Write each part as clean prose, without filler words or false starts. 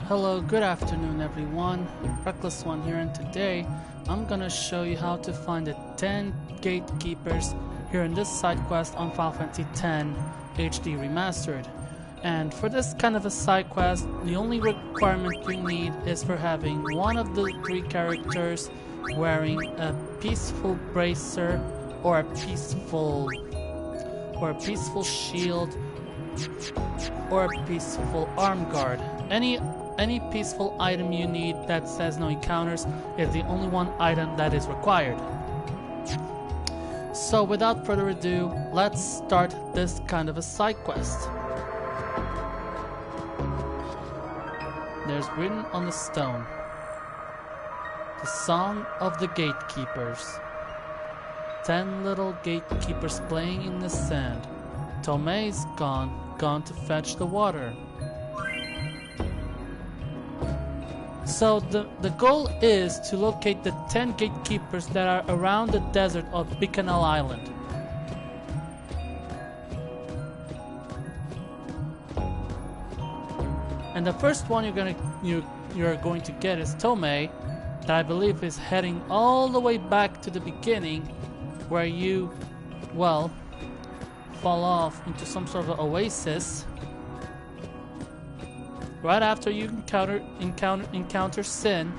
Hello, good afternoon everyone, Reckless One here, and today I'm gonna show you how to find the 10 gatekeepers here in this side quest on Final Fantasy X HD Remastered. And for this kind of a side quest, the only requirement you need is for having one of the 3 characters wearing a peaceful bracer or a peaceful shield or a peaceful arm guard. Any peaceful item you need that says no encounters is the only one item that is required. So without further ado, let's start this kind of a side quest. There's written on the stone, the song of the gatekeepers. 10 little gatekeepers playing in the sand. Tomei's gone to fetch the water. So the goal is to locate the 10 gatekeepers that are around the desert of Canal Island. And the first one you're going to get is Tomei, that I believe is heading all the way back to the beginning, where you, well, fall off into some sort of oasis right after you encounter Sin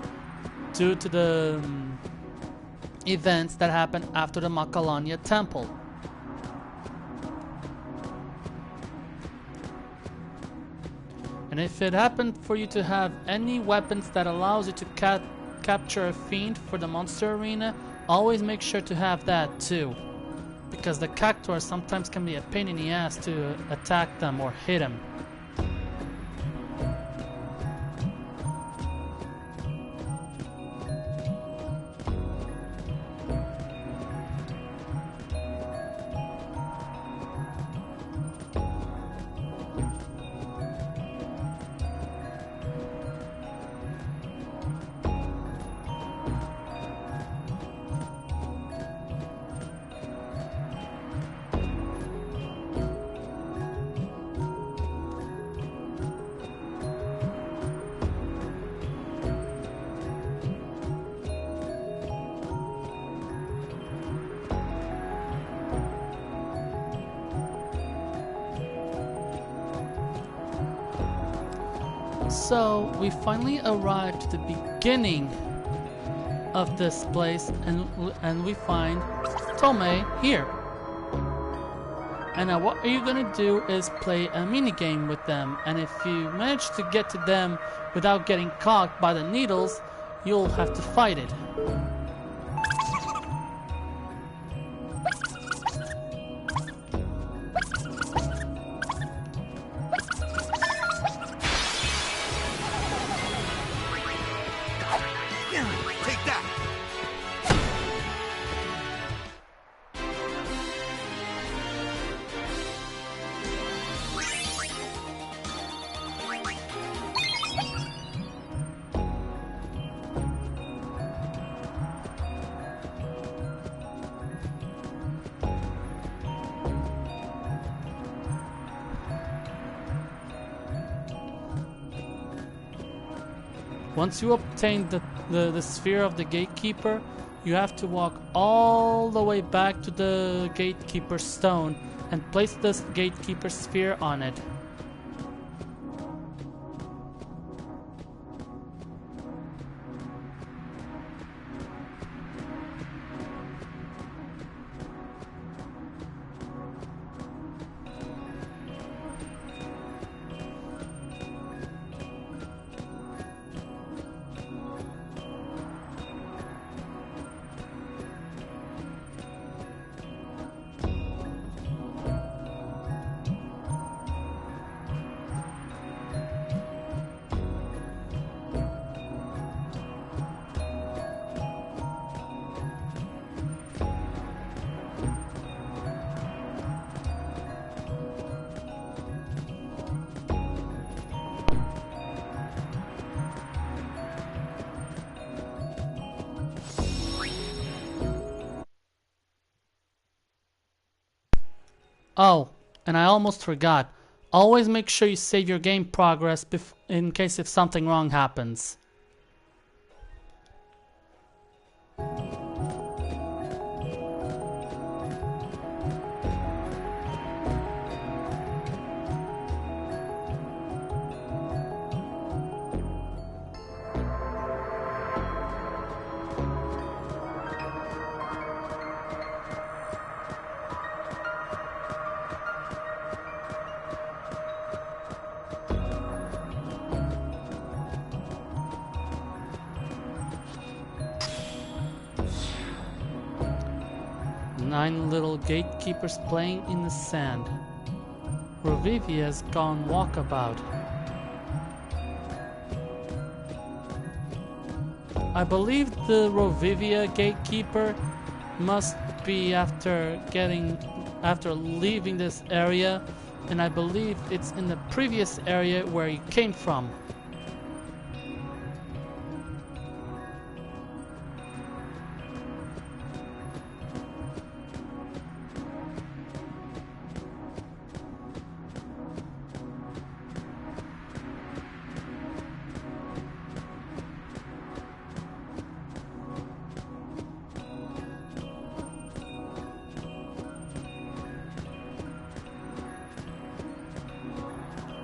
due to the events that happened after the Makalanya temple. And if it happened for you to have any weapons that allows you to capture a fiend for the monster arena, always make sure to have that too, because the cactuars sometimes can be a pain in the ass to attack them or hit them. So we finally arrived to the beginning of this place, and we find Tomei here. And now what you're gonna do is play a mini game with them, and if you manage to get to them without getting caught by the needles, you'll have to fight it. Once you obtain the sphere of the gatekeeper, you have to walk all the way back to the gatekeeper stone and place this gatekeeper sphere on it. Oh, and I almost forgot. Always make sure you save your game progress in case if something wrong happens. Nine little gatekeepers playing in the sand. Ravivi has gone walkabout. I believe the Rovivia gatekeeper must be after leaving this area, and I believe it's in the previous area where you came from.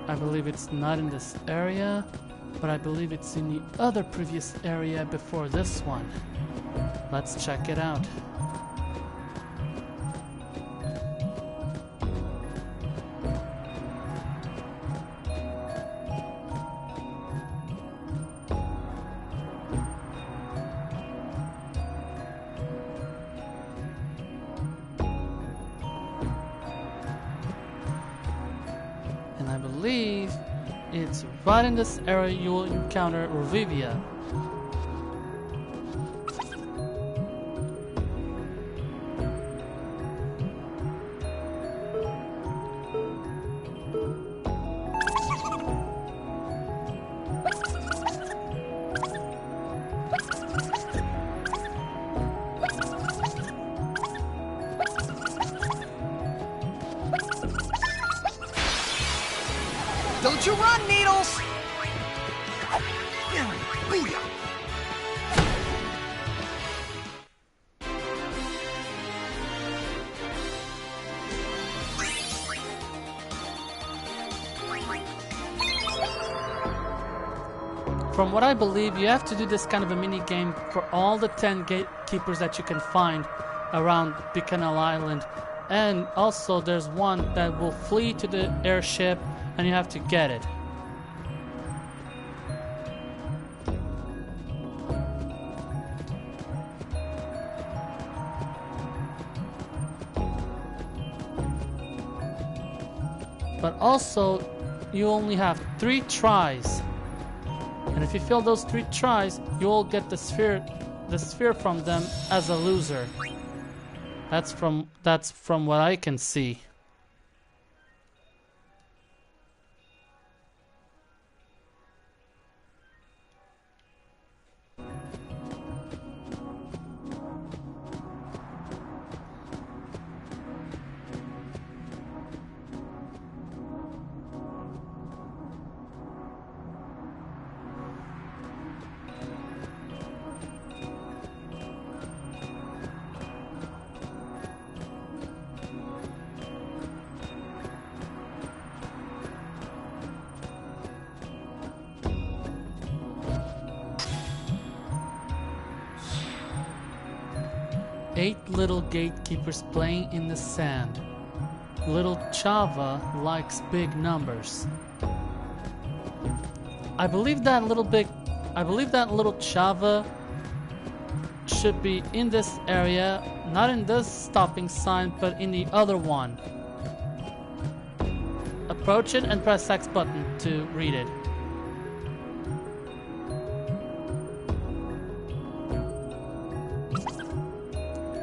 I believe it's not in this area, but I believe it's in the other previous area before this one. Let's check it out. And I believe it's right in this area you will encounter Rovivia. Don't you run, Needles! From what I believe, you have to do this kind of a mini game for all the 10 gatekeepers that you can find around Canal Island. And also there's one that will flee to the airship and you have to get it. But also you only have 3 tries. And if you fail those 3 tries, you will get the sphere from them as a loser. That's from what I can see. Eight little gatekeepers playing in the sand. Little Chava likes big numbers. I believe that little Chava should be in this area, not in this stopping sign, but in the other one. Approach it and press X button to read it.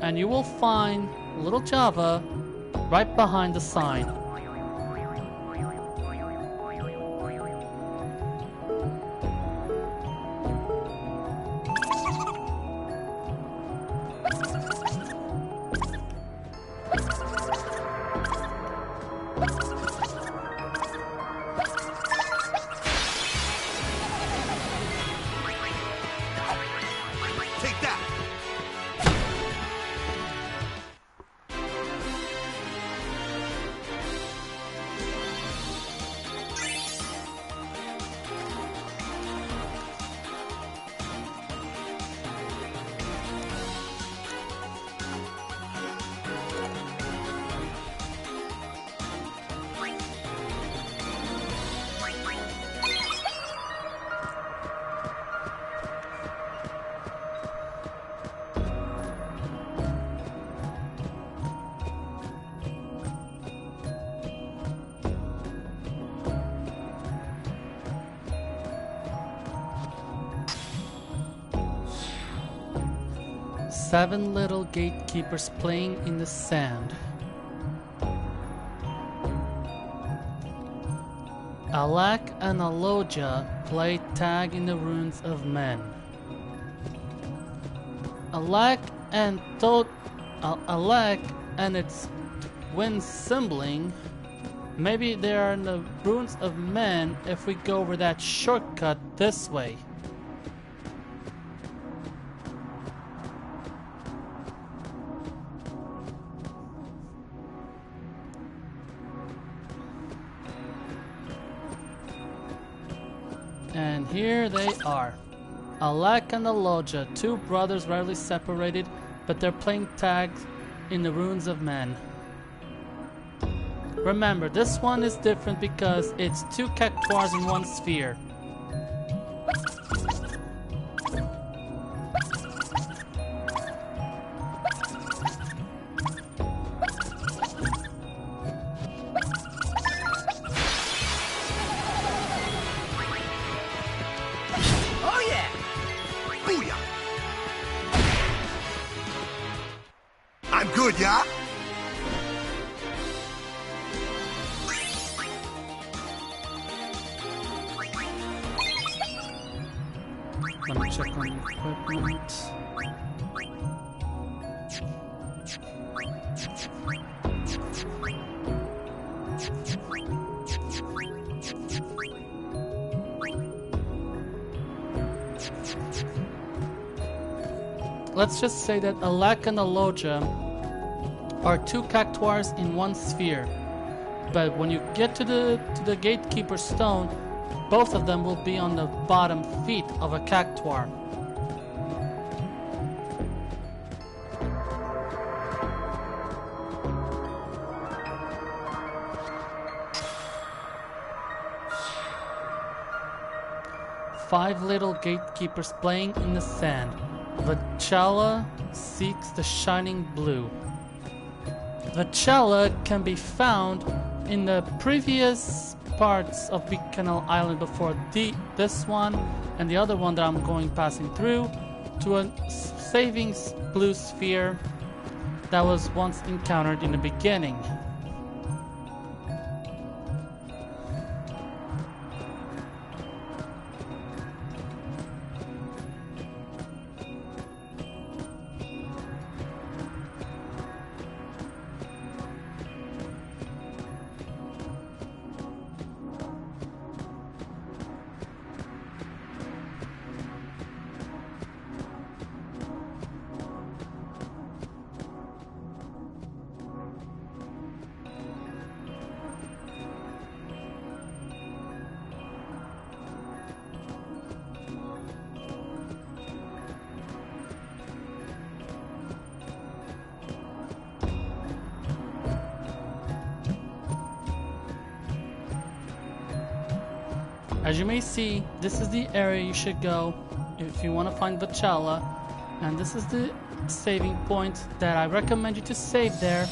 And you will find little Java right behind the sign. 7 little gatekeepers playing in the sand. Alak and Aloja play tag in the ruins of men. Alak and its twin sibling, maybe they are in the ruins of men if we go over that shortcut this way. And here they are. Alak and Aloja, 2 brothers rarely separated, but they're playing tag in the ruins of men. Remember, this one is different because it's 2 cactuars in 1 sphere. I'm good, yeah? Let me check on equipment. Let's just say that Alak and Aloja are 2 cactuars in 1 sphere. But when you get to the Gatekeeper stone, both of them will be on the bottom feet of a cactuar. Five little gatekeepers playing in the sand. Vachala seeks the shining blue. Vachala can be found in the previous parts of Big Canal Island before this one and the other one that I'm passing through, to a saving blue sphere that was once encountered in the beginning. As you may see, this is the area you should go if you want to find Vachala, and this is the saving point that I recommend you to save there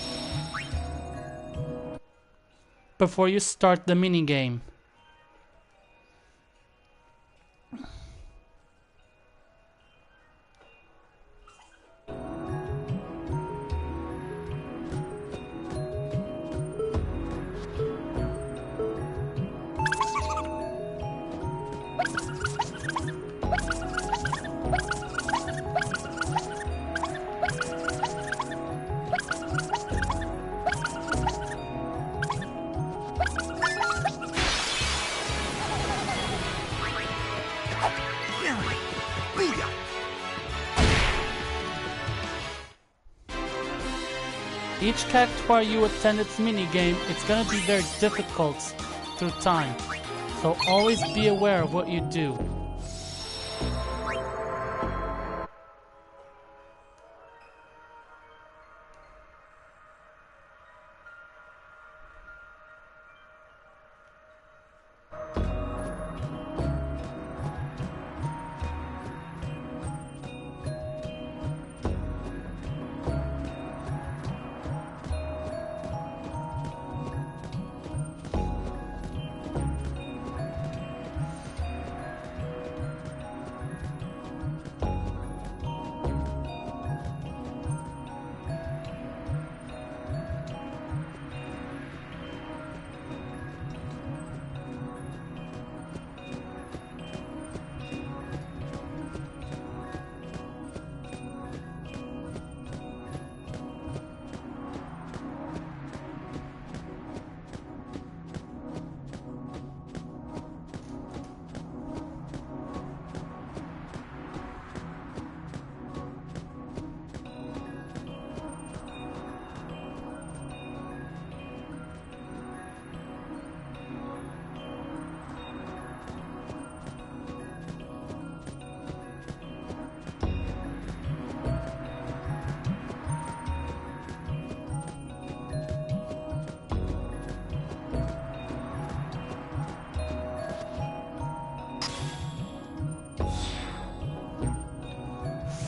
before you start the minigame. Each cactuar you attend its minigame, it's gonna be very difficult through time, so always be aware of what you do.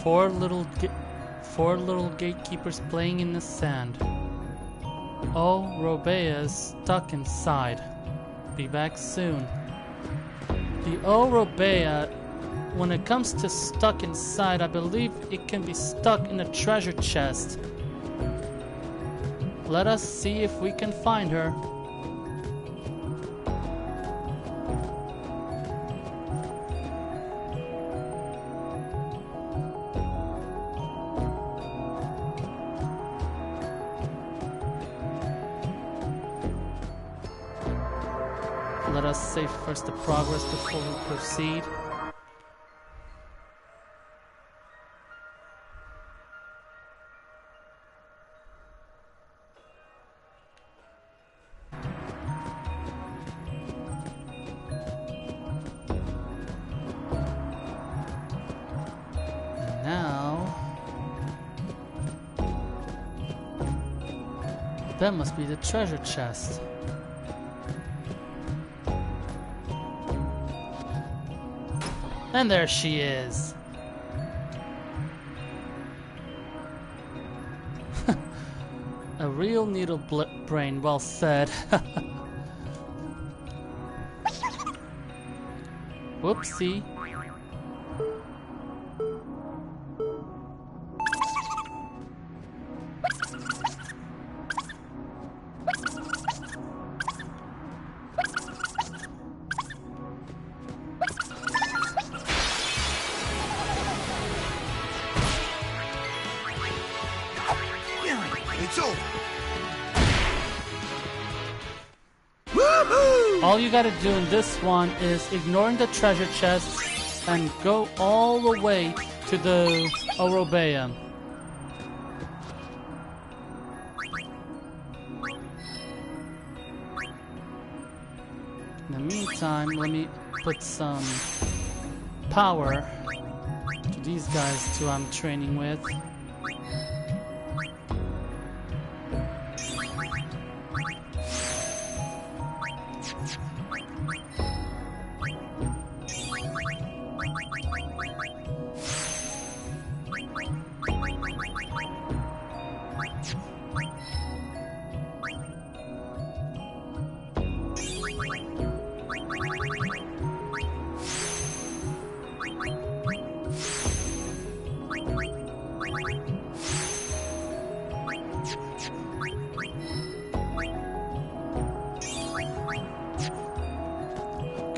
four little gatekeepers playing in the sand. Oh, Robea is stuck inside. Be back soon. The Oh, Robea, when it comes to stuck inside, I believe it can be stuck in a treasure chest. Let us see if we can find her. Let us save first the progress before we proceed. And now, that must be the treasure chest. And there she is. A real needle brain, well said. Whoopsie. It's over. All you gotta do in this one is ignoring the treasure chest and go all the way to the Orobea. In the meantime, let me put some power to these guys too I'm training with.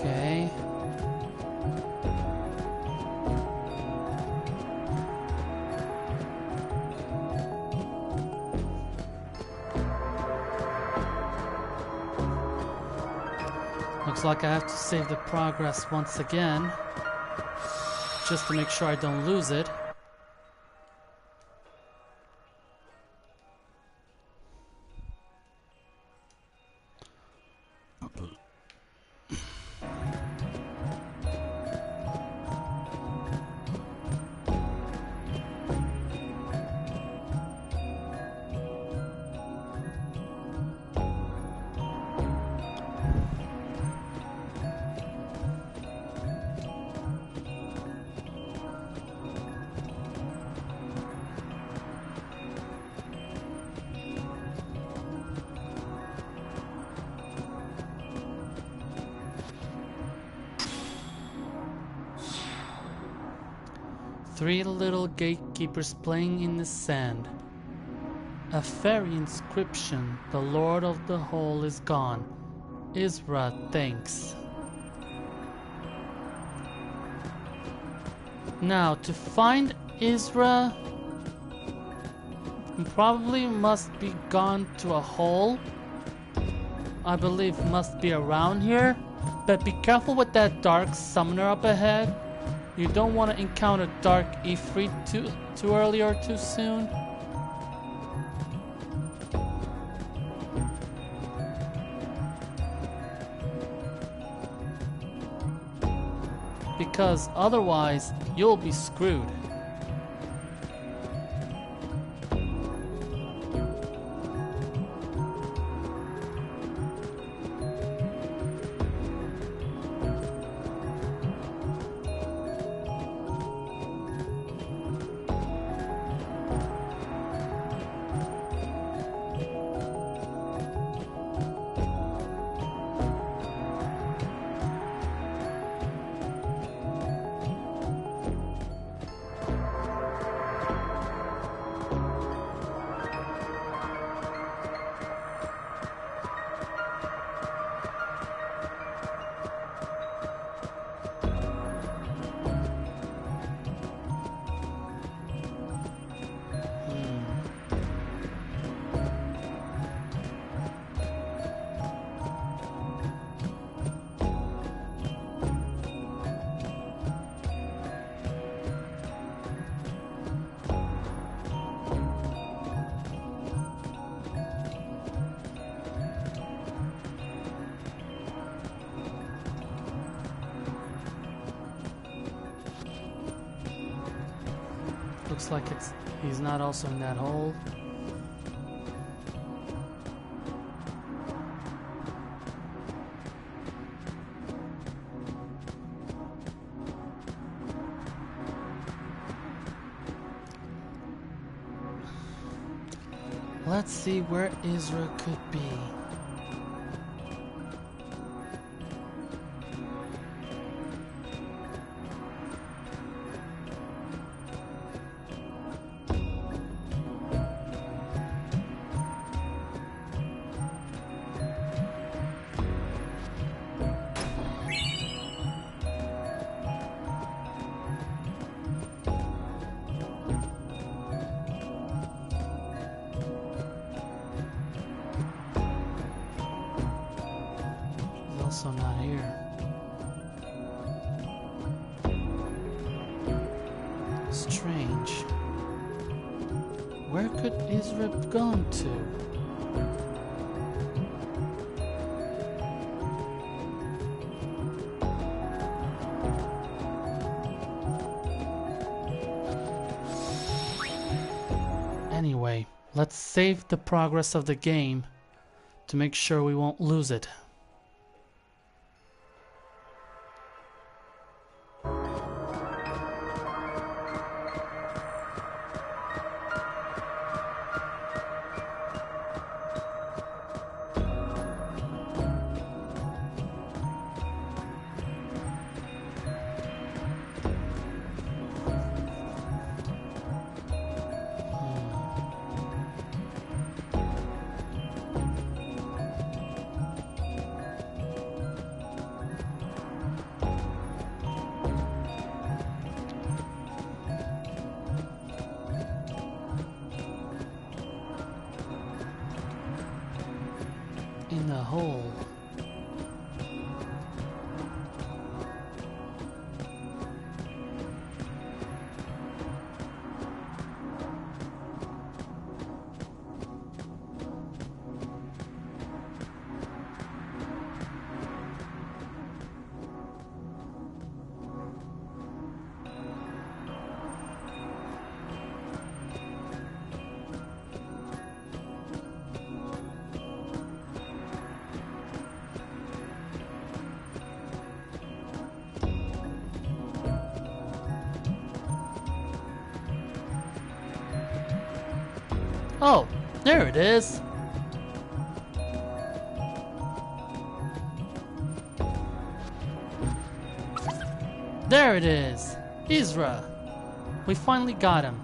Okay. Looks like I have to save the progress once again, just to make sure I don't lose it. Three little gatekeepers playing in the sand. A fairy inscription. The Lord of the Hole is gone. Isra thanks. Now, to find Isra, probably must be gone to a hole. I believe must be around here. But be careful with that dark summoner up ahead. You don't want to encounter Dark Ifrit too early or too soon. Because otherwise, you'll be screwed. looks like he's not also in that hole. Let's see where Isra could be. Also not here. Strange. Where could Isra have gone to? Anyway, let's save the progress of the game to make sure we won't lose it. In the hole. Oh, there it is. There it is. Isra. We finally got him.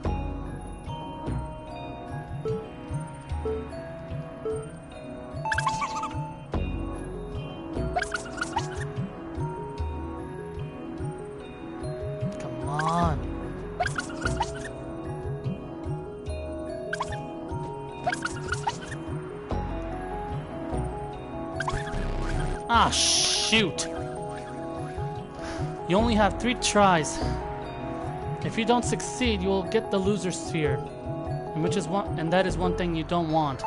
Come on. Ah, shoot. You only have 3 tries. If you don't succeed, you will get the loser sphere, and that is one thing you don't want.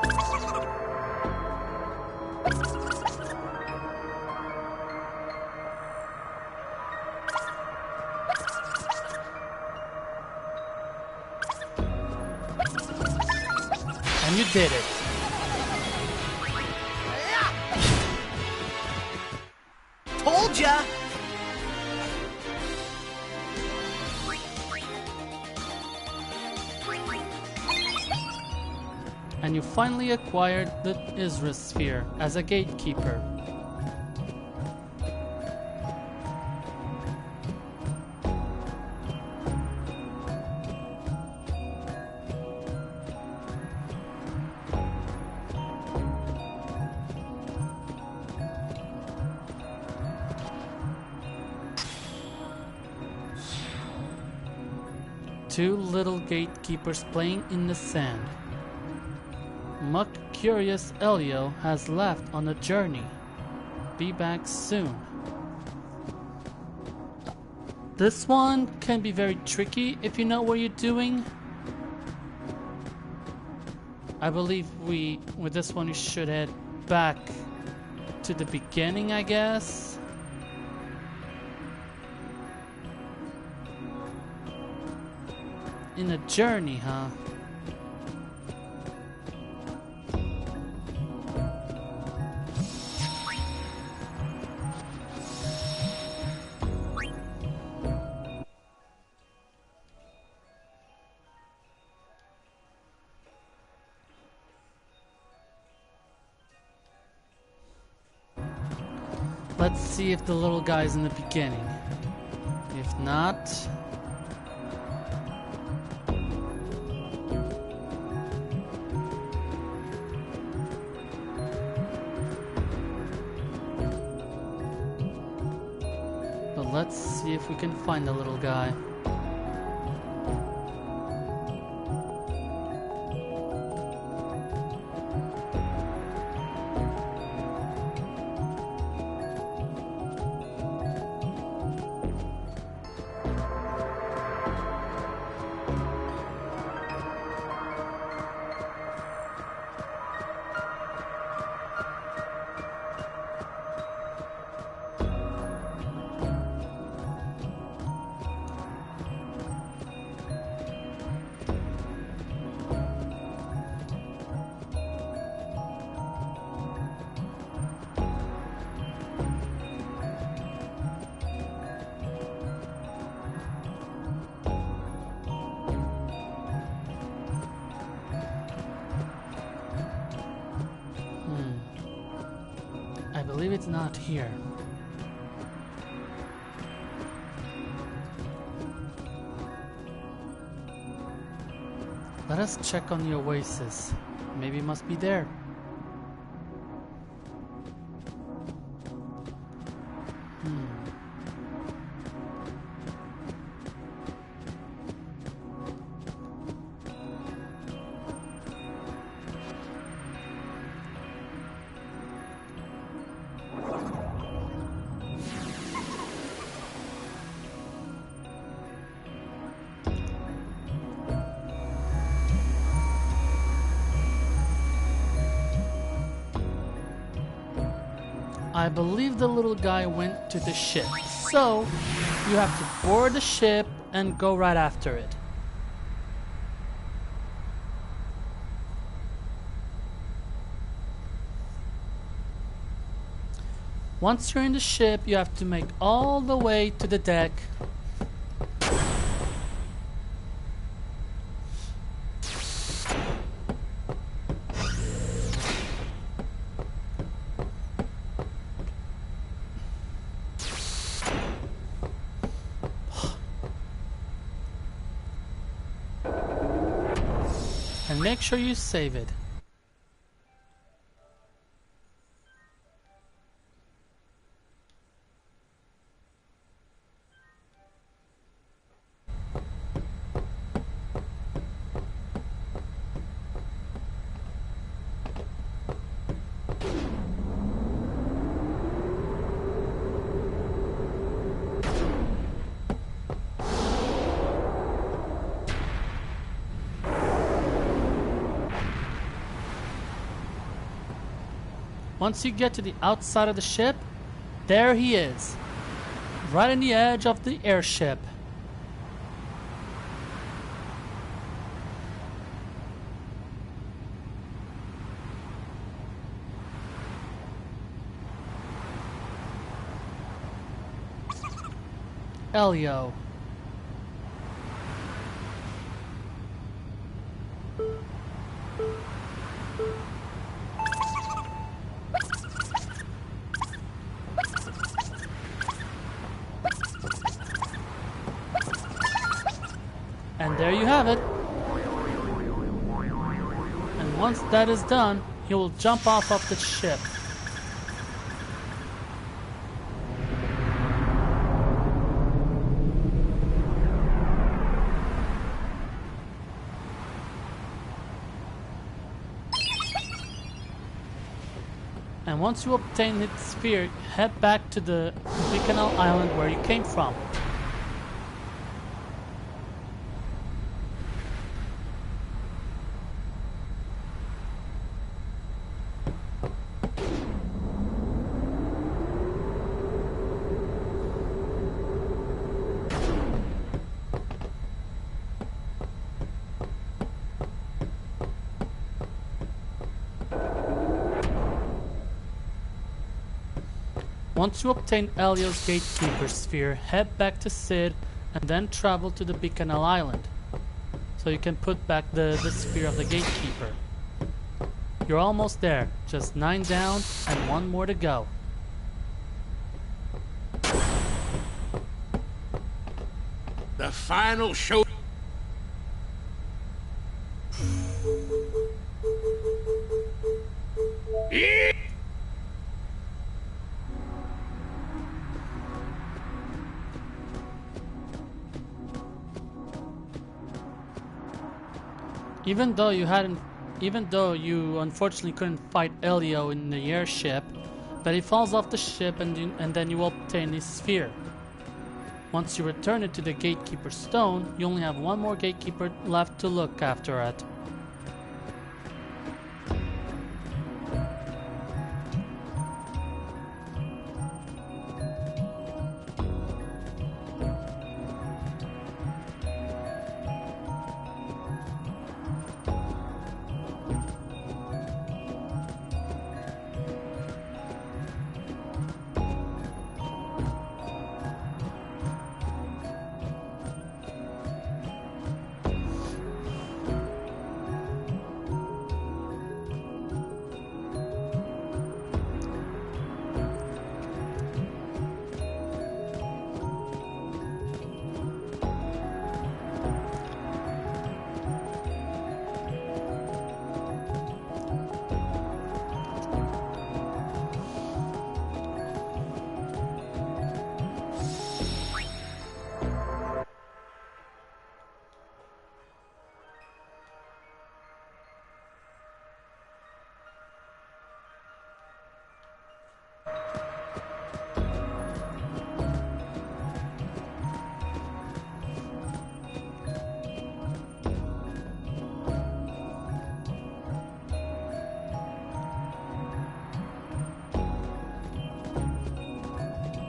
And you did it. Told ya! And you finally acquired the Isra sphere as a gatekeeper. Two little gatekeepers playing in the sand. Much curious Elio has left on a journey. Be back soon. This one can be very tricky if you know what you're doing. I believe with this one, you should head back to the beginning, I guess. In a journey, huh? Let's see if the little guy's in the beginning. If not... But let's see if we can find the little guy. I believe it's not here. Let us check on the oasis. Maybe it must be there. I believe the little guy went to the ship, so you have to board the ship and go right after it. Once you're in the ship, you have to make all the way to the deck. And make sure you save it. Once you get to the outside of the ship, there he is, right on the edge of the airship. Elio. And there you have it. And once that is done, he will jump off of the ship. And once you obtain its sphere, head back to the canal island where you came from. Once you obtain Elio's Gatekeeper sphere, head back to Sid and then travel to the Big Canal Island, so you can put back the sphere of the Gatekeeper. You're almost there, just 9 down and 1 more to go. The final show. Even though you unfortunately couldn't fight Elio in the airship, but he falls off the ship and then you obtain his sphere. Once you return it to the Gatekeeper stone, you only have 1 more Gatekeeper left to look after it.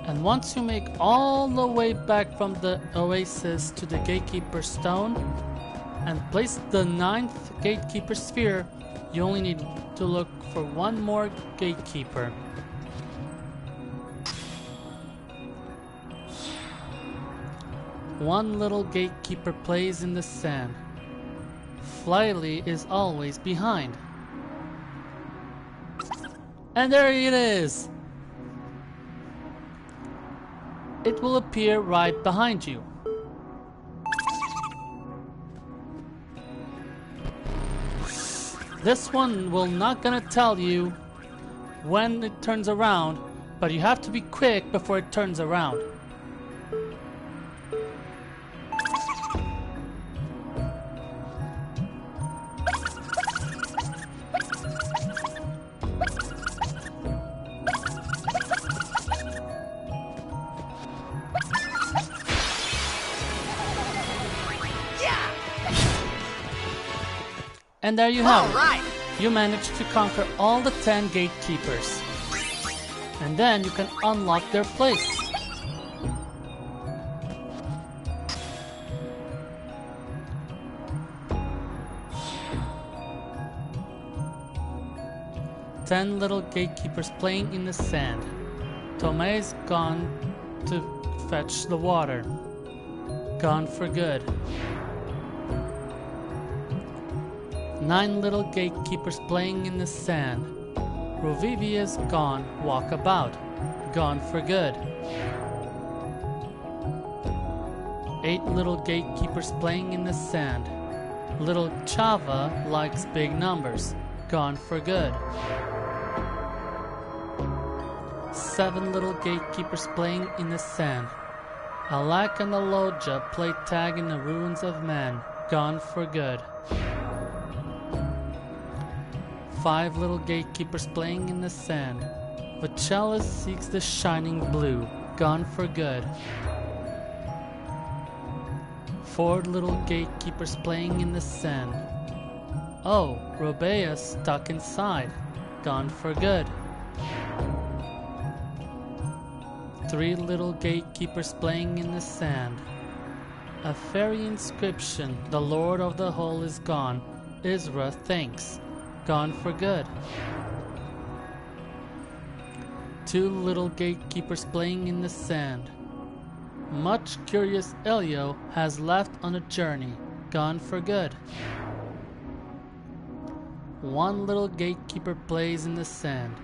And once you make all the way back from the oasis to the Gatekeeper stone and place the 9th Gatekeeper sphere, you only need to look for 1 more Gatekeeper. One little Gatekeeper plays in the sand. Flyly is always behind. And there it is! It will appear right behind you. This one will not gonna tell you when it turns around, but you have to be quick before it turns around. And there you have it. You managed to conquer all the 10 Gatekeepers. And then you can unlock their place. Ten little Gatekeepers playing in the sand. Tomei's gone to fetch the water. Gone for good. 9 little Gatekeepers playing in the sand. Ravivi is gone, walkabout. Gone for good. 8 little Gatekeepers playing in the sand. Little Chava likes big numbers. Gone for good. 7 little Gatekeepers playing in the sand. Alak and Aloja play tag in the ruins of man. Gone for good. 5 little Gatekeepers playing in the sand. Vachelis seeks the shining blue. Gone for good. 4 little Gatekeepers playing in the sand. Oh, Robea stuck inside. Gone for good. 3 little Gatekeepers playing in the sand. A fairy inscription. The Lord of the Hole is gone. Isra thinks. Gone for good. 2 little gatekeepers playing in the sand. Much curious Elio has left on a journey, gone for good. 1 little gatekeeper plays in the sand.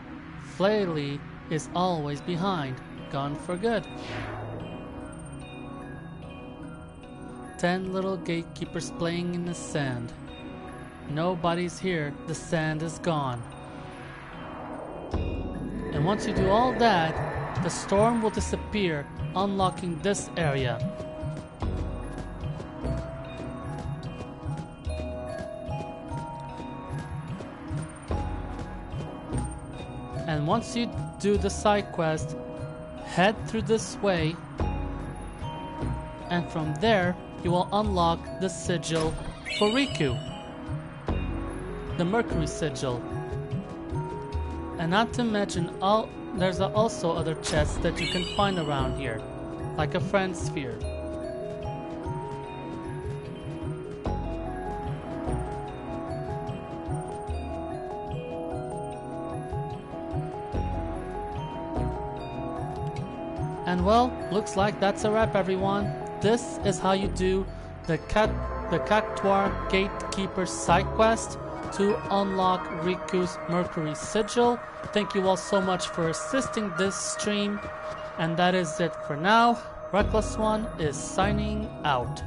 Flaily is always behind, gone for good. 10 little gatekeepers playing in the sand. Nobody's here, the sand is gone. And once you do all that, the storm will disappear, unlocking this area. And once you do the side quest, head through this way, and from there you will unlock the sigil for Riku, the Mercury sigil. And not to mention, there's also other chests that you can find around here, like a friend sphere. And well, looks like that's a wrap, everyone. This is how you do the Cactuar Gatekeeper side quest to unlock Riku's Mercury sigil. Thank you all so much for assisting this stream, and that is it for now. Reckless One is signing out.